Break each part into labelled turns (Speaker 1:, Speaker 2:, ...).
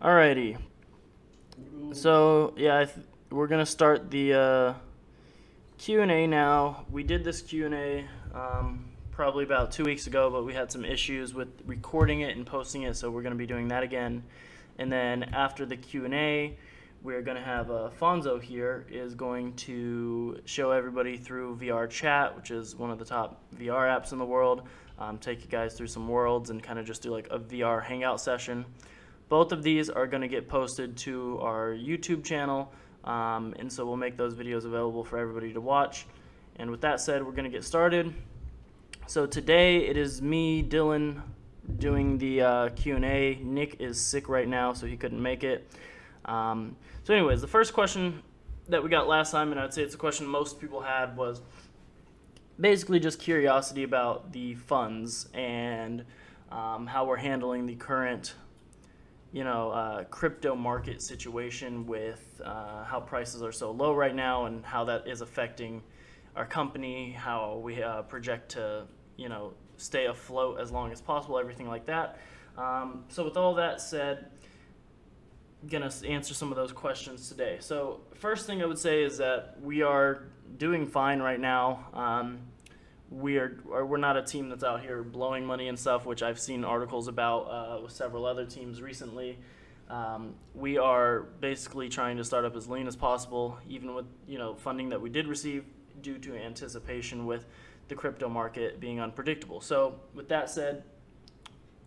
Speaker 1: Alrighty. So yeah, we're gonna start the Q&A now. We did this Q&A probably about 2 weeks ago, but we had some issues with recording it and posting it, so we're gonna be doing that again. And then after the Q&A, we're gonna have Fonzo here is going to show everybody through VR Chat, which is one of the top VR apps in the world. Take you guys through some worlds and kind of just do like a VR hangout session. Both of these are going to get posted to our YouTube channel, and so we'll make those videos available for everybody to watch. And with that said, we're going to get started. So today it is me, Dylan, doing the Q&A. Nick is sick right now, so he couldn't make it. So anyways, the first question that we got last time, and I'd say it's a question most people had, was basically just curiosity about the funds and how we're handling the current crypto market situation with how prices are so low right now and how that is affecting our company, how we project to, stay afloat as long as possible, everything like that. So with all that said, I'm going to answer some of those questions today. So first thing I would say is that we are doing fine right now. We're not a team that's out here blowing money and stuff, which I've seen articles about with several other teams recently. We are basically trying to start up as lean as possible, even with funding that we did receive due to anticipation with the crypto market being unpredictable. So with that said,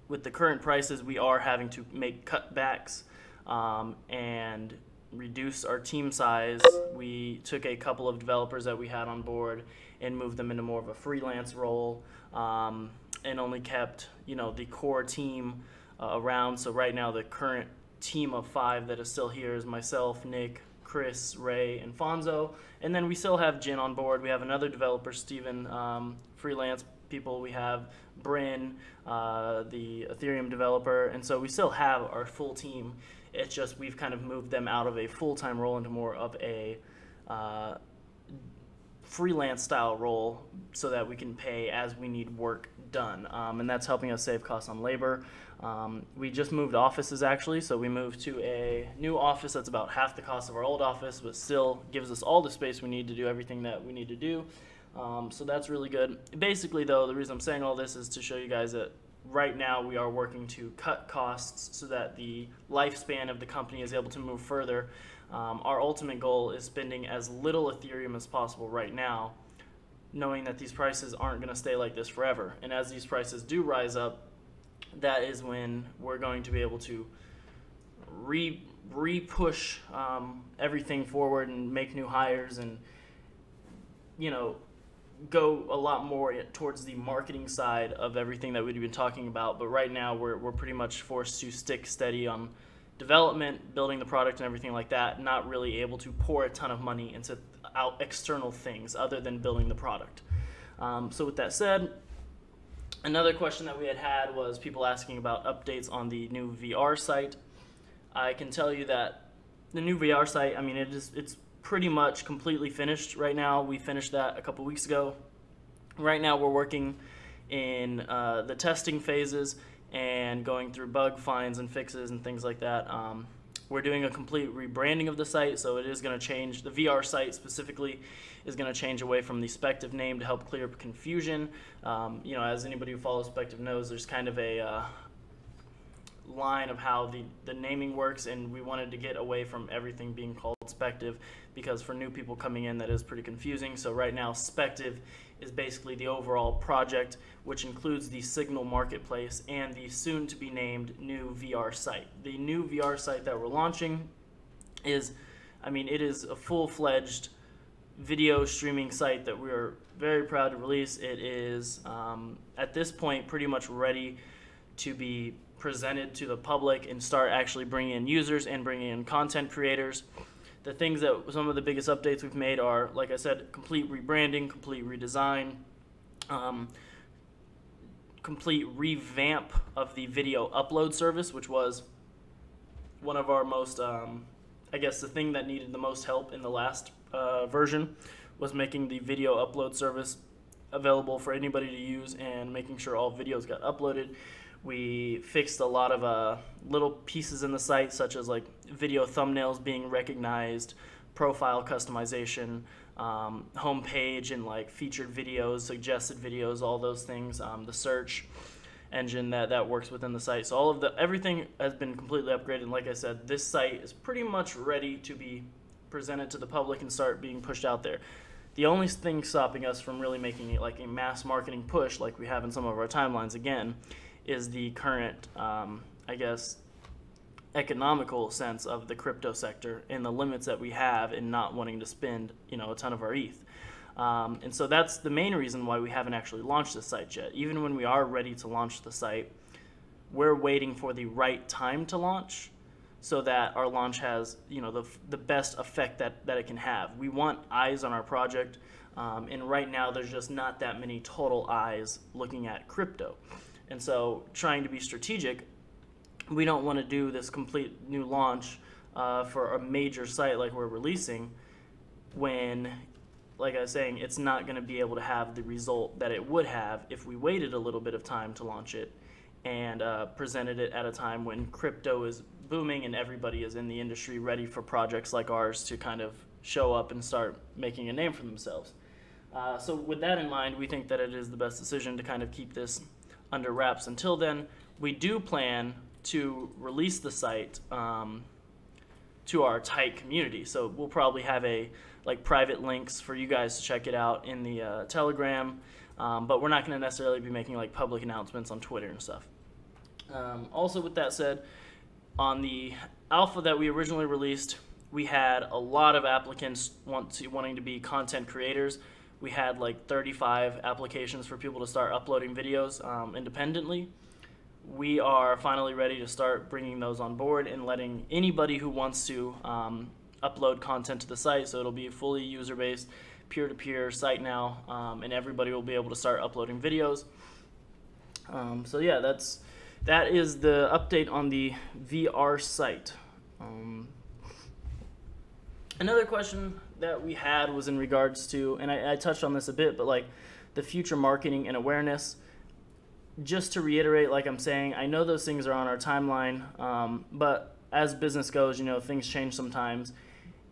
Speaker 1: with the current prices, we are having to make cutbacks and reduce our team size. We took a couple of developers that we had on board and moved them into more of a freelance role, and only kept the core team around. So right now the current team of 5 that is still here is myself, Nick, Chris, Ray, and Fonzo, and then we still have Jin on board. We have another developer, Steven, freelance people. We have Bryn, the Ethereum developer, and so we still have our full team. It's just we've kind of moved them out of a full-time role into more of a freelance style role so that we can pay as we need work done, and that's helping us save costs on labor. We just moved offices actually, so we moved to a new office that's about half the cost of our old office, but still gives us all the space we need to do everything that we need to do. So that's really good. Basically though, the reason I'm saying all this is to show you guys that right now we are working to cut costs so that the lifespan of the company is able to move further. Our ultimate goal is spending as little Ethereum as possible right now, knowing that these prices aren't going to stay like this forever. And as these prices do rise up, that is when we're going to be able to re-push everything forward and make new hires and, go a lot more towards the marketing side of everything that we've been talking about. But right now we're pretty much forced to stick steady on development, building the product and everything like that, not really able to pour a ton of money into external things other than building the product. So with that said, another question that we had was people asking about updates on the new VR site. I can tell you that the new VR site, it's pretty much completely finished right now. We finished that a couple weeks ago. Right now we're working in the testing phases and going through bug finds and fixes and things like that. We're doing a complete rebranding of the site, so it is going to change. The VR site specifically is going to change away from the Spectiv name to help clear up confusion. As anybody who follows Spectiv knows, there's kind of a line of how the naming works, and we wanted to get away from everything being called Spectiv because for new people coming in that is pretty confusing. So right now Spectiv is basically the overall project, which includes the Signal marketplace and the soon to be named new VR site. The new VR site that we're launching is, it is a full-fledged video streaming site that we're very proud to release. It is at this point pretty much ready to be presented to the public and start actually bringing in users and bringing in content creators. The things that some of the biggest updates we've made are, like I said, complete rebranding, complete redesign, complete revamp of the video upload service, which was one of our most, the thing that needed the most help in the last version was making the video upload service available for anybody to use and making sure all videos got uploaded. We fixed a lot of little pieces in the site, such as like video thumbnails being recognized, profile customization, homepage and like featured videos, suggested videos, all those things, the search engine that works within the site. So everything has been completely upgraded. And like I said, this site is pretty much ready to be presented to the public and start being pushed out there. The only thing stopping us from really making it like a mass marketing push like we have in some of our timelines, again, is the current, I guess, economical sense of the crypto sector and the limits that we have in not wanting to spend, a ton of our ETH. And so that's the main reason why we haven't actually launched the site yet. Even when we are ready to launch the site, we're waiting for the right time to launch so that our launch has, the best effect that it can have. We want eyes on our project, and right now there's just not that many total eyes looking at crypto. And so trying to be strategic, we don't want to do this complete new launch for a major site like we're releasing when, like I was saying, it's not going to be able to have the result that it would have if we waited a little bit of time to launch it and presented it at a time when crypto is booming and everybody is in the industry ready for projects like ours to kind of show up and start making a name for themselves. So with that in mind, we think that it is the best decision to kind of keep this under wraps. Until then, we do plan to release the site to our tight community. So we'll probably have private links for you guys to check it out in the Telegram, but we're not going to necessarily be making like public announcements on Twitter and stuff. Also, with that said, on the alpha that we originally released, we had a lot of applicants wanting to be content creators. We had like 35 applications for people to start uploading videos independently. We are finally ready to start bringing those on board and letting anybody who wants to upload content to the site. So it'll be a fully user-based, peer-to-peer site now, and everybody will be able to start uploading videos. So yeah, that is the update on the VR site. Another question that we had was in regards to, and I touched on this a bit, but like the future marketing and awareness. Just to reiterate, like I'm saying, I know those things are on our timeline, but as business goes, things change sometimes.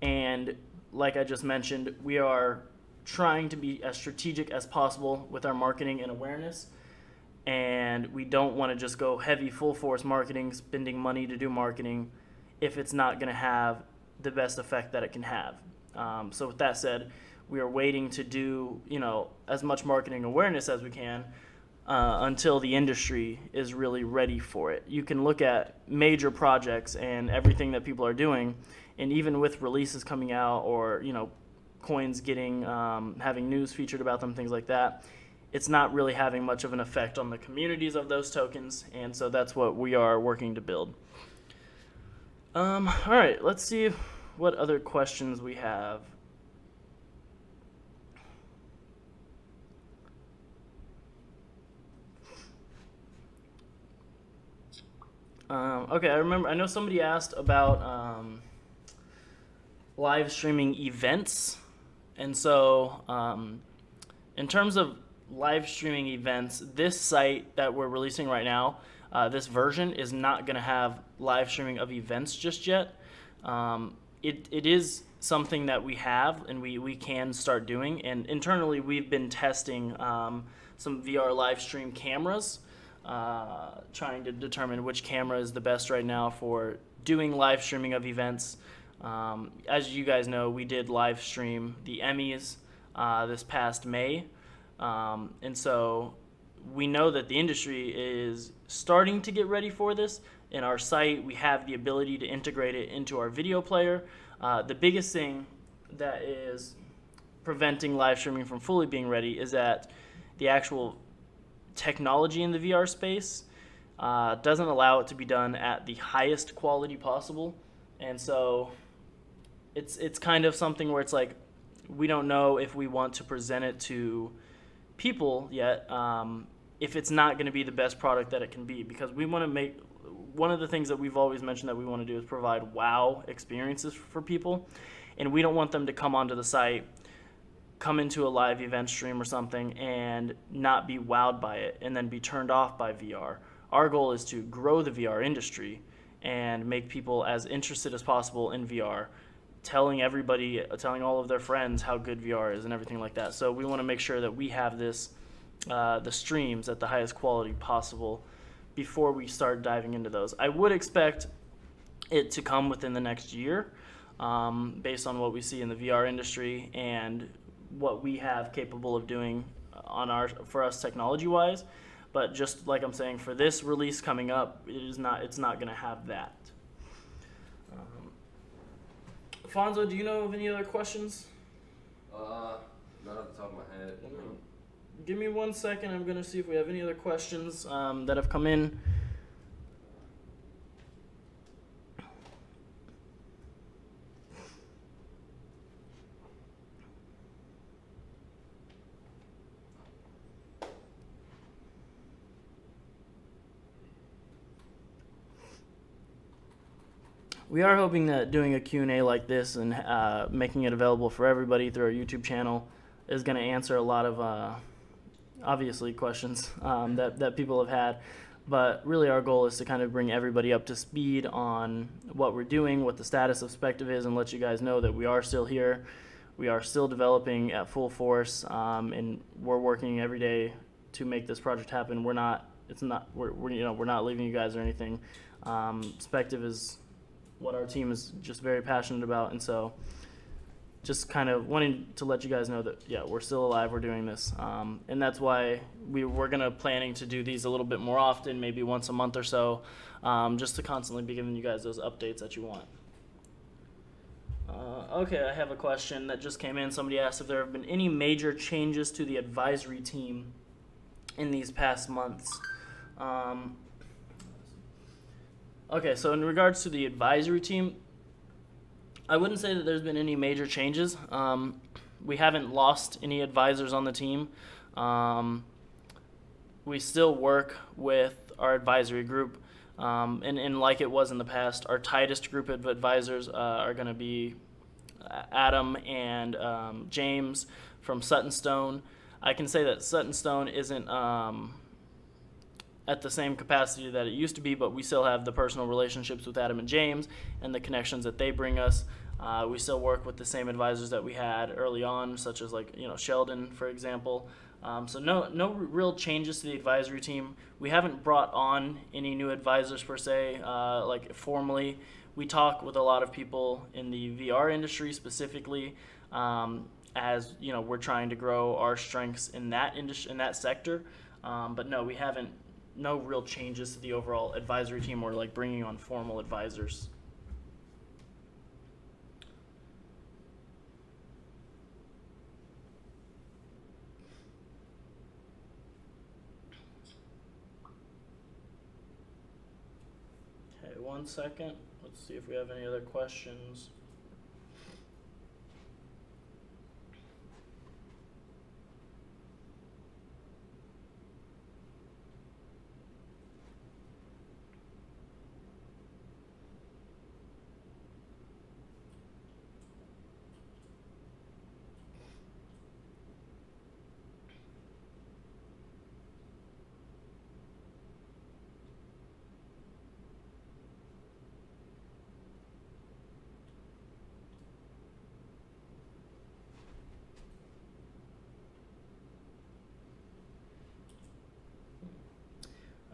Speaker 1: And like I just mentioned, we are trying to be as strategic as possible with our marketing and awareness. And we don't want to just go heavy, full force marketing, spending money to do marketing if it's not going to have the best effect that it can have. So with that said, we are waiting to do, as much marketing awareness as we can until the industry is really ready for it. You can look at major projects and everything that people are doing, and even with releases coming out or, coins getting, having news featured about them, things like that, it's not really having much of an effect on the communities of those tokens, and so that's what we are working to build. All right, let's see what other questions we have. Okay, I know somebody asked about live streaming events, and so in terms of live streaming events, this site that we're releasing right now, this version is not going to have live streaming of events just yet. It is something that we have and we can start doing, and internally we've been testing some VR live stream cameras, trying to determine which camera is the best right now for doing live streaming of events. As you guys know, we did live stream the Emmys this past May, and so we know that the industry is starting to get ready for this. In our site, we have the ability to integrate it into our video player. The biggest thing that is preventing live streaming from fully being ready is that the actual technology in the VR space doesn't allow it to be done at the highest quality possible. And so it's kind of something where it's like we don't know if we want to present it to people yet, if it's not going to be the best product that it can be, because we want to make, one of the things that we've always mentioned that we want to do is provide wow experiences for people, and we don't want them to come onto the site, come into a live event stream or something and not be wowed by it and then be turned off by VR. our goal is to grow the VR industry and make people as interested as possible in VR, telling everybody, telling all of their friends how good VR is and everything like that. So we want to make sure that we have this, the streams at the highest quality possible before we start diving into those. I would expect it to come within the next year, based on what we see in the VR industry and what we have capable of doing for us technology-wise. But just like I'm saying, for this release coming up, it's not going to have that. Fonzo, do you know of any other questions?
Speaker 2: Not off the top of my head.
Speaker 1: Give me 1 second. I'm going to see if we have any other questions that have come in. We are hoping that doing a Q&A like this and making it available for everybody through our YouTube channel is going to answer a lot of, obviously, questions that people have had. But really our goal is to kind of bring everybody up to speed on what we're doing, what the status of Spectiv is, and let you guys know that we are still here. We are still developing at full force, and we're working every day to make this project happen. We're not leaving you guys or anything. Spectiv is what our team is just very passionate about, and so just kind of wanting to let you guys know that, yeah, we're still alive, we're doing this, and that's why we're planning to do these a little bit more often, maybe once a month or so, just to constantly be giving you guys those updates that you want. Okay, I have a question that just came in. Somebody asked if there have been any major changes to the advisory team in these past months. Okay, so in regards to the advisory team, I wouldn't say that there's been any major changes. We haven't lost any advisors on the team. We still work with our advisory group, and like it was in the past, our tightest group of advisors are going to be Adam and James from Sutton Stone. I can say that Sutton Stone isn't at the same capacity that it used to be, but we still have the personal relationships with Adam and James and the connections that they bring us. We still work with the same advisors that we had early on, such as Sheldon, for example. So no real changes to the advisory team. We haven't brought on any new advisors per se, like formally. We talk with a lot of people in the VR industry specifically, as we're trying to grow our strengths in that industry, in that sector. But no, we haven't. No real changes to the overall advisory team or like bringing on formal advisors. Okay, 1 second. Let's see if we have any other questions.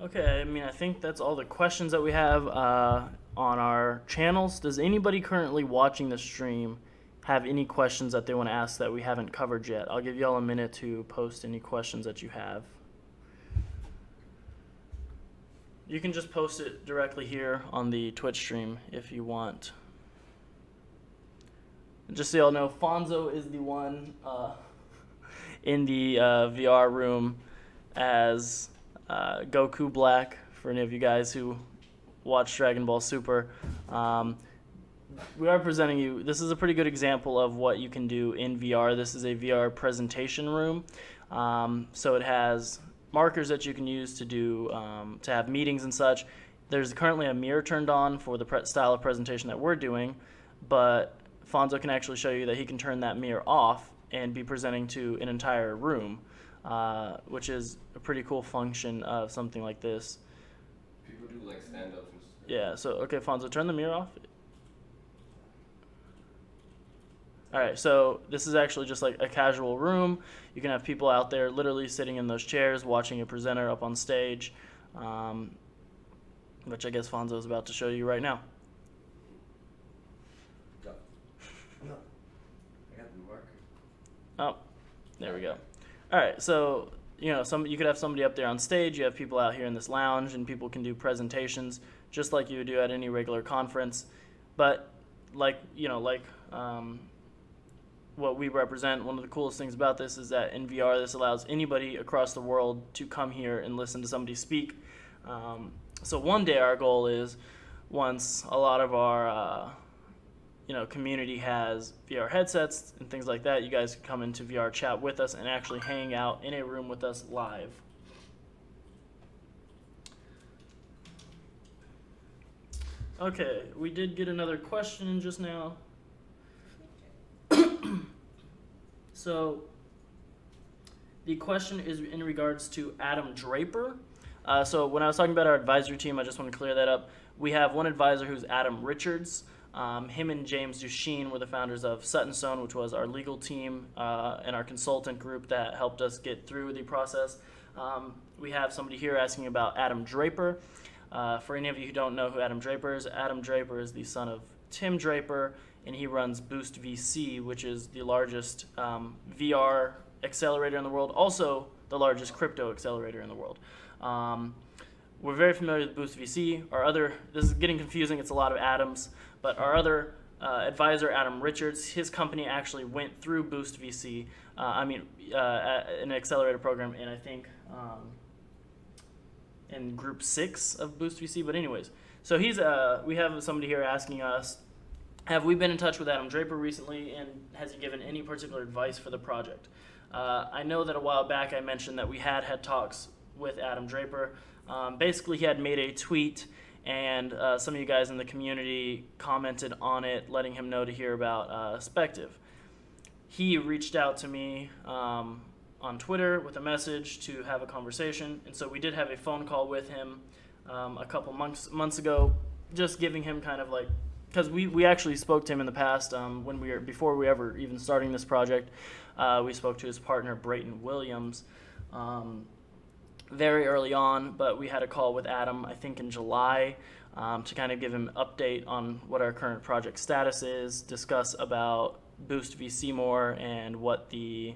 Speaker 1: Okay, I mean, I think that's all the questions that we have on our channels. Does anybody currently watching the stream have any questions that they want to ask that we haven't covered yet? I'll give y'all a minute to post any questions that you have. You can just post it directly here on the Twitch stream if you want. Just so y'all know, Fonzo is the one in the VR room as Goku Black, for any of you guys who watch Dragon Ball Super. We are presenting you, this is a pretty good example of what you can do in VR. This is a VR presentation room. So it has markers that you can use to do, to have meetings and such. There's currently a mirror turned on for the style of presentation that we're doing, but Fonzo can actually show you that he can turn that mirror off and be presenting to an entire room. Which is a pretty cool function of something like this.
Speaker 2: like stand-ups and stuff.
Speaker 1: Yeah, so, okay, Fonzo, turn the mirror off. All right, so this is actually just like a casual room. You can have people out there literally sitting in those chairs watching a presenter up on stage, which I guess Fonzo is about to show you right now.
Speaker 2: Go. No. I got the marker.
Speaker 1: Oh, there we go. All right, so you could have somebody up there on stage. You have people out here in this lounge, and people can do presentations just like you would do at any regular conference. But what we represent, one of the coolest things about this is that in VR, this allows anybody across the world to come here and listen to somebody speak. So one day our goal is, once a lot of our community has VR headsets and things like that, you guys can come into VR chat with us and actually hang out in a room with us live. Okay, we did get another question just now. So the question is in regards to Adam Draper. So when I was talking about our advisory team, I just want to clear that up. We have one advisor who's Adam Richards. Him and James Duchesne were the founders of Sutton Stone, which was our legal team and our consultant group that helped us get through the process. We have somebody here asking about Adam Draper. For any of you who don't know who Adam Draper is the son of Tim Draper, and he runs Boost VC, which is the largest VR accelerator in the world, also the largest crypto accelerator in the world. We're very familiar with Boost VC. This is getting confusing, it's a lot of Adams, but our other advisor, Adam Richards, his company actually went through Boost VC, an accelerator program, and I think in group 6 of Boost VC, but anyways. So we have somebody here asking us, have we been in touch with Adam Draper recently, and has he given any particular advice for the project? I know that a while back I mentioned that we had talks with Adam Draper. Basically, he had made a tweet, and some of you guys in the community commented on it, letting him know to hear about Spectiv. He reached out to me on Twitter with a message to have a conversation, and so we did have a phone call with him a couple months ago, just giving him kind of like, because we actually spoke to him in the past before we ever even starting this project. We spoke to his partner Brayton Williams very early on, but we had a call with Adam I think in July to kind of give him an update on what our current project status is, discuss about Boost VC more, and what the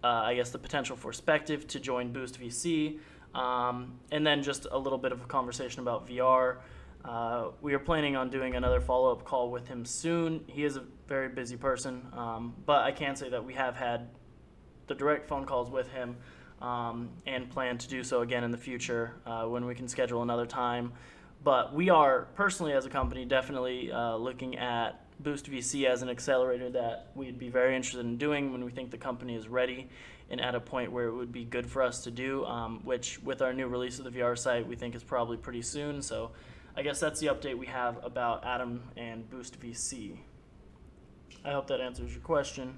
Speaker 1: the potential for Spectiv to join Boost VC, and then just a little bit of a conversation about VR. We are planning on doing another follow-up call with him soon. He is a very busy person, but I can say that we have had the direct phone calls with him and plan to do so again in the future when we can schedule another time. But we are, personally as a company, definitely looking at Boost VC as an accelerator that we'd be very interested in doing when we think the company is ready and at a point where it would be good for us to do, which with our new release of the VR site we think is probably pretty soon. So I guess that's the update we have about Adam and Boost VC. I hope that answers your question.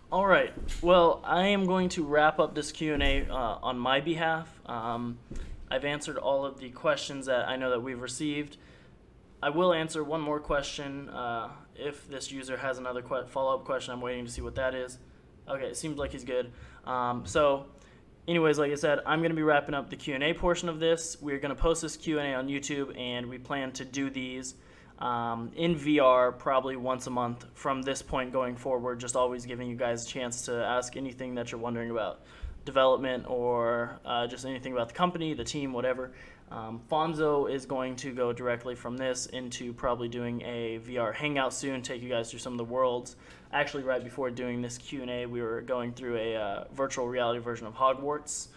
Speaker 1: All right, well, I am going to wrap up this Q&A on my behalf. I've answered all of the questions that I know that we've received. I will answer one more question if this user has another follow-up question. I'm waiting to see what that is. Okay, it seems like he's good. So anyways, like I said, I'm going to be wrapping up the Q&A portion of this. We're going to post this Q&A on YouTube, and we plan to do these in VR probably once a month from this point going forward, just always giving you guys a chance to ask anything that you're wondering about development or just anything about the company, the team, whatever. Fonzo is going to go directly from this into probably doing a VR hangout soon, take you guys through some of the worlds. Actually, right before doing this Q&A, we were going through a virtual reality version of Hogwarts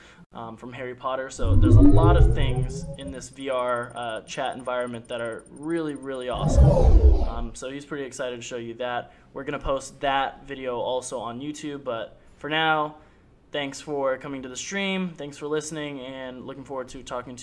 Speaker 1: from Harry Potter. So there's a lot of things in this VR chat environment that are really, really awesome. So he's pretty excited to show you that. We're going to post that video also on YouTube, but for now, thanks for coming to the stream. Thanks for listening, and looking forward to talking to